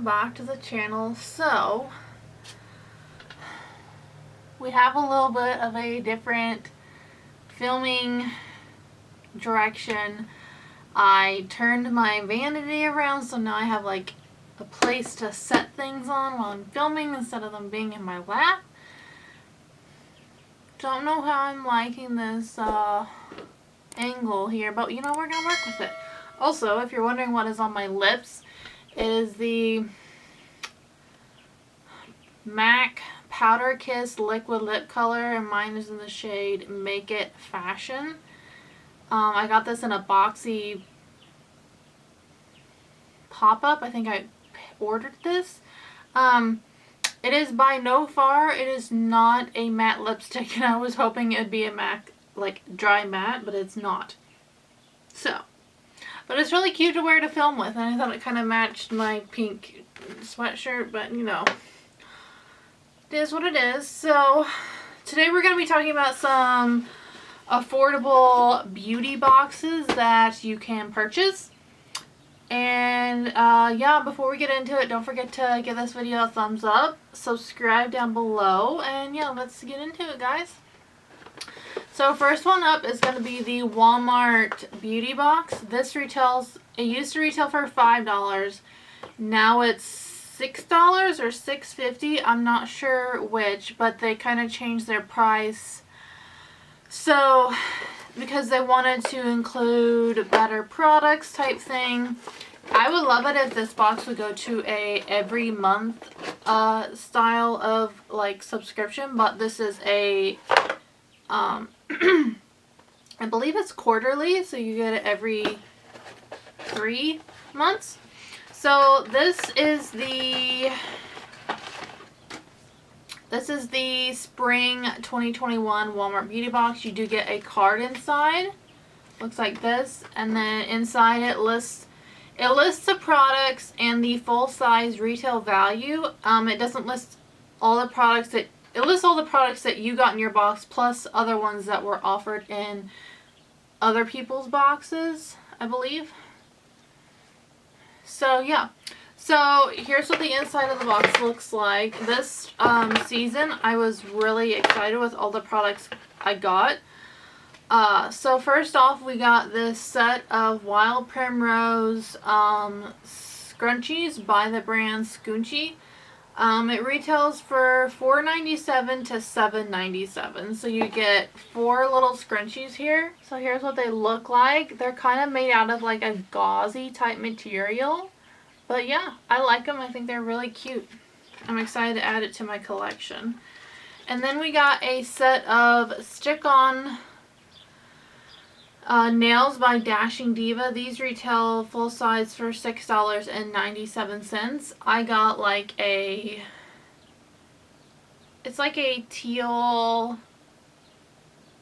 welcome back to the channel. So we have a little bit of a different filming direction. I turned my vanity around, so now I have like a place to set things on while I'm filming instead of them being in my lap. Don't know how I'm liking this angle here, but you know, we're gonna work with it. Also, if you're wondering what is on my lips, it is the MAC Powder Kiss Liquid Lip Color, and mine is in the shade Make It Fashion. I got this in a boxy pop-up. I think I ordered this. It is by no far, it is not a matte lipstick, and I was hoping it would be a MAC, like dry matte, but it's not. So, but it's really cute to wear to film with, and I thought it kind of matched my pink sweatshirt, but you know, it is what it is. So today we're going to be talking about some affordable beauty boxes that you can purchase. And yeah, before we get into it, don't forget to give this video a thumbs up, subscribe down below, and yeah, let's get into it, guys. So first one up is going to be the Walmart beauty box. This retails, it used to retail for $5. Now it's $6 or $6.50. I'm not sure which, but they kind of changed their price. So because they wanted to include better products type thing. I would love it if this box would go to a every month style of like subscription, but this is a I believe it's quarterly, so you get it every 3 months. So this is the spring 2021 Walmart beauty box. You do get a card inside. Looks like this, and then inside it lists the products and the full size retail value. It doesn't list all the products that it lists all the products that you got in your box, plus other ones that were offered in other people's boxes, I believe. So yeah, so here's what the inside of the box looks like. This season I was really excited with all the products I got. So first off, we got this set of Wild Primrose scrunchies by the brand Scoonchy. It retails for $4.97 to $7.97. So you get 4 little scrunchies here. So here's what they look like. They're kind of made out of like a gauzy type material. But yeah, I like them. I think they're really cute. I'm excited to add it to my collection. And then we got a set of stick-on nails by Dashing Diva. These retail full size for $6.97. I got like it's like a teal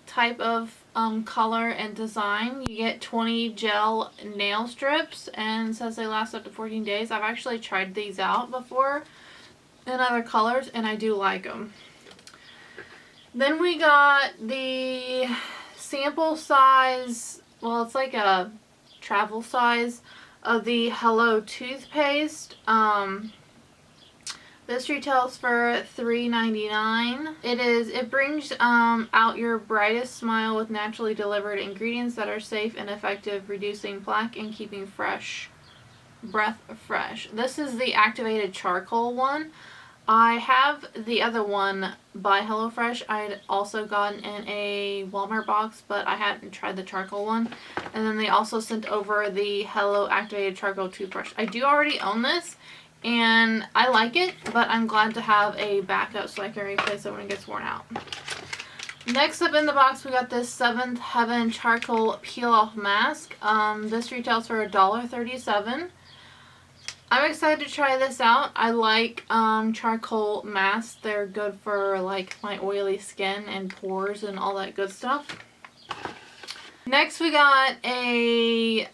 type of color and design. You get 20 gel nail strips, and it says they last up to 14 days. I've actually tried these out before in other colors, and I do like them. Then we got the sample size, well, it's like a travel size of the Hello toothpaste. This retails for $3.99. It brings out your brightest smile with naturally delivered ingredients that are safe and effective, reducing plaque and keeping breath fresh. This is the activated charcoal one. I have the other one by HelloFresh. I had also gotten in a Walmart box, but I hadn't tried the charcoal one. And then they also sent over the Hello activated charcoal toothbrush. I do already own this, and I like it, but I'm glad to have a backup so I can replace it when it gets worn out. Next up in the box, we got this Seventh Heaven Charcoal Peel Off Mask. This retails for $1.37. I'm excited to try this out. I like charcoal masks. They're good for like my oily skin and pores and all that good stuff. Next we got a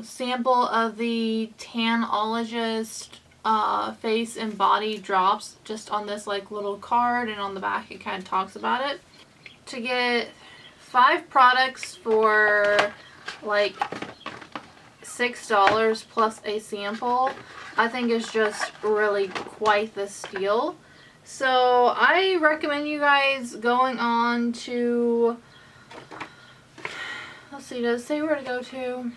sample of the Tanologist face and body drops, just on this like little card, and on the back it kind of talks about it. To get 5 products for like $6 plus a sample, I think is just really quite the steal. So I recommend you guys going on to, let's see, does it say where to go to?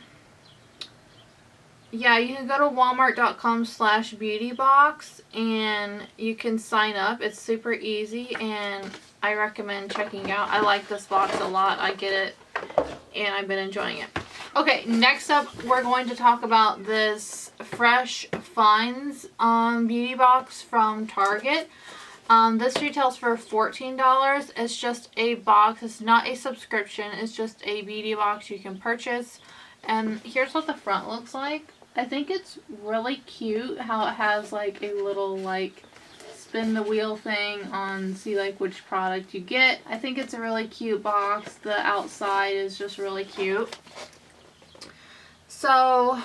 Yeah, you can go to walmart.com/beautybox and you can sign up. It's super easy and I recommend checking out. I like this box a lot. I get it and I've been enjoying it. Okay, next up we're going to talk about this Fresh Finds beauty box from Target. This retails for $14. It's just a box. It's not a subscription. It's just a beauty box you can purchase. And here's what the front looks like. I think it's really cute how it has like a little like spin the wheel thing on see like which product you get. I think it's a really cute box. The outside is just really cute. So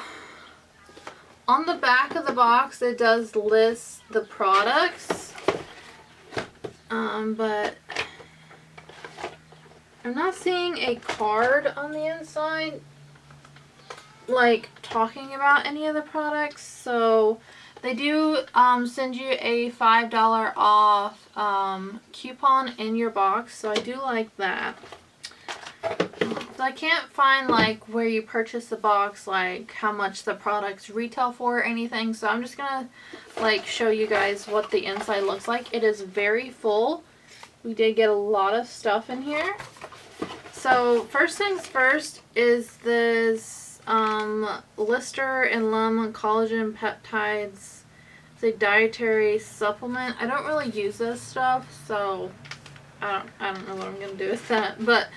on the back of the box it does list the products. But I'm not seeing a card on the inside like talking about any of the products. So they do send you a $5 off coupon in your box, so I do like that. So I can't find like where you purchase the box, like how much the products retail for or anything, so I'm just gonna like show you guys what the inside looks like. It is very full. We did get a lot of stuff in here. So first things first is this Lister and Lum collagen peptides. It's a dietary supplement. I don't really use this stuff, so I don't know what I'm gonna do with that. But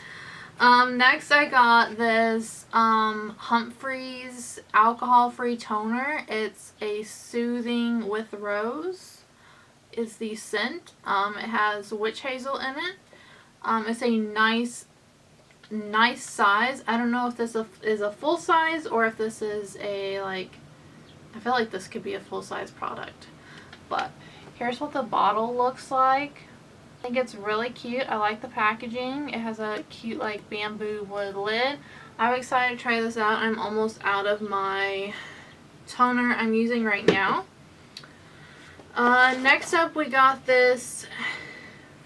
next I got this Humphreys alcohol-free toner. It's a soothing with rose is the scent. It has witch hazel in it. It's a nice size. I don't know if this is a full size or if this is a like, I feel like this could be a full size product. But here's what the bottle looks like. I think it's really cute. I like the packaging. It has a cute like bamboo wood lid. I'm excited to try this out. I'm almost out of my toner I'm using right now. Next up we got this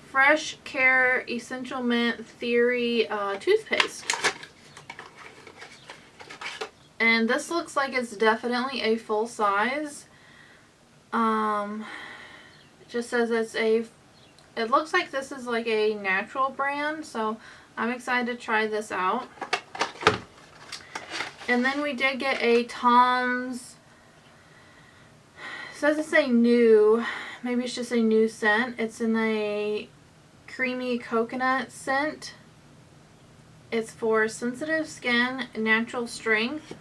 Fresh Care Essential Mint Theory toothpaste. And this looks like it's definitely a full size. It just says it looks like this is like a natural brand, so I'm excited to try this out. And then we did get a Tom's, it says it's a new, maybe it's just a new scent. It's in a creamy coconut scent. It's for sensitive skin, natural strength.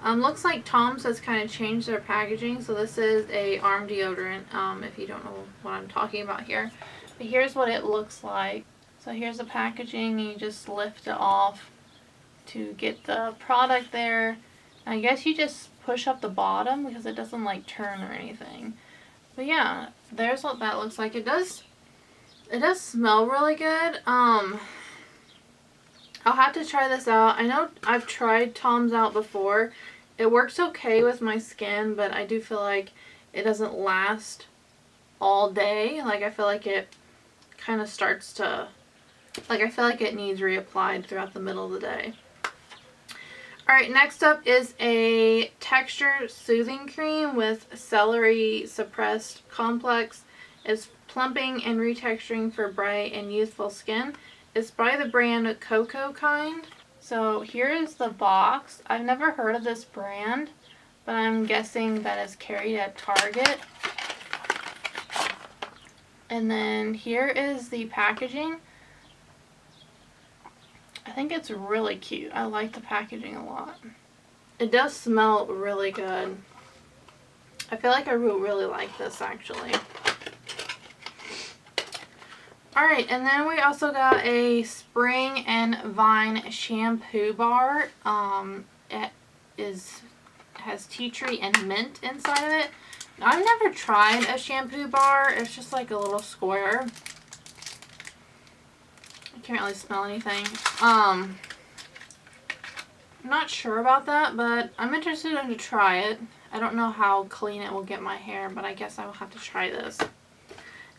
Looks like Tom's has kind of changed their packaging, so this is a arm deodorant, if you don't know what I'm talking about here. But here's what it looks like. So here's the packaging, and you just lift it off to get the product there. I guess you just push up the bottom because it doesn't like turn or anything. But yeah, there's what that looks like. It does smell really good. I'll have to try this out. I know I've tried Tom's out before. It works okay with my skin, but I do feel like it doesn't last all day. Like I feel like it kind of starts to, like I feel like it needs reapplied throughout the middle of the day. Alright, next up is a texture soothing cream with celery suppressed complex. It's plumping and retexturing for bright and youthful skin. It's by the brand Cocoa Kind. So here is the box. I've never heard of this brand, but I'm guessing that it's carried at Target. And then here is the packaging. I think it's really cute. I like the packaging a lot. It does smell really good. I feel like I really like this actually. Alright, and then we also got a Spring and Vine shampoo bar. It has tea tree and mint inside of it. Now, I've never tried a shampoo bar. It's just like a little square. I can't really smell anything. I'm not sure about that, but I'm interested in to try it. I don't know how clean it will get my hair, but I guess I will have to try this.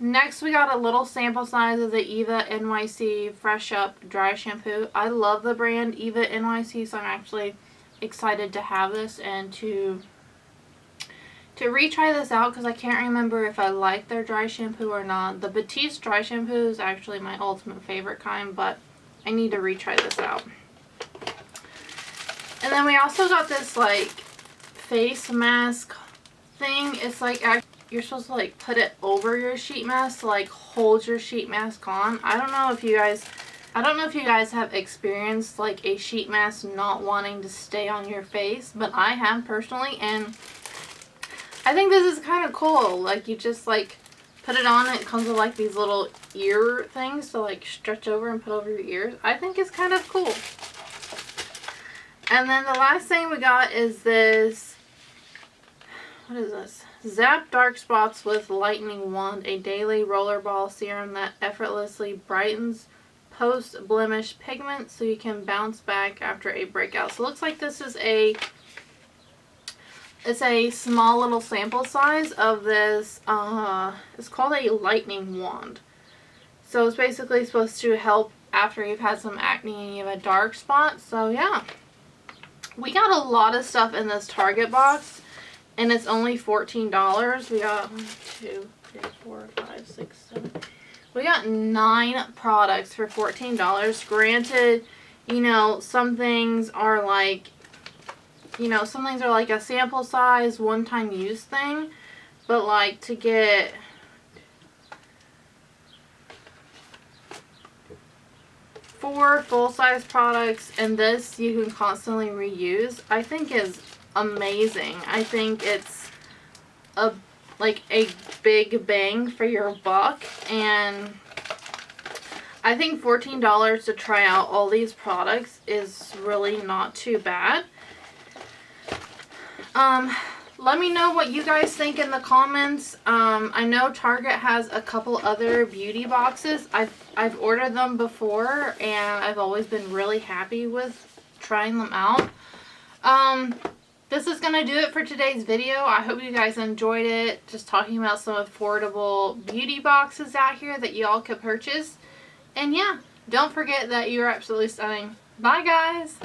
Next, we got a little sample size of the Eva NYC Fresh Up Dry Shampoo. I love the brand Eva NYC, so I'm actually excited to have this and to retry this out because I can't remember if I like their dry shampoo or not. The Batiste dry shampoo is actually my ultimate favorite kind, but I need to retry this out. And then we also got this like face mask thing. It's like you're supposed to like put it over your sheet mask to like hold your sheet mask on. I don't know if you guys have experienced like a sheet mask not wanting to stay on your face, but I have personally, and I think this is kind of cool. Like you just like put it on, it comes with like these little ear things to like stretch over and put over your ears. I think it's kind of cool. And then the last thing we got is this, what is this? Zap Dark Spots with Lightning Wand, a daily rollerball serum that effortlessly brightens post-blemish pigment so you can bounce back after a breakout. So it looks like this is it's a small little sample size of this, it's called a lightning wand. So it's basically supposed to help after you've had some acne and you have a dark spot. So yeah, we got a lot of stuff in this Target box and it's only $14. We got 1, 2, 3, 4, 5, 6, 7. We got 9 products for $14. Granted, you know, some things are like, a sample size, one-time use thing. But like to get four full-size products and this you can constantly reuse, I think is amazing. I think it's a big bang for your buck, and I think $14 to try out all these products is really not too bad. Let me know what you guys think in the comments. I know Target has a couple other beauty boxes. I've ordered them before and I've always been really happy with trying them out. This is going to do it for today's video. I hope you guys enjoyed it. Just talking about some affordable beauty boxes out here that you all could purchase. And yeah, don't forget that you're absolutely stunning. Bye guys!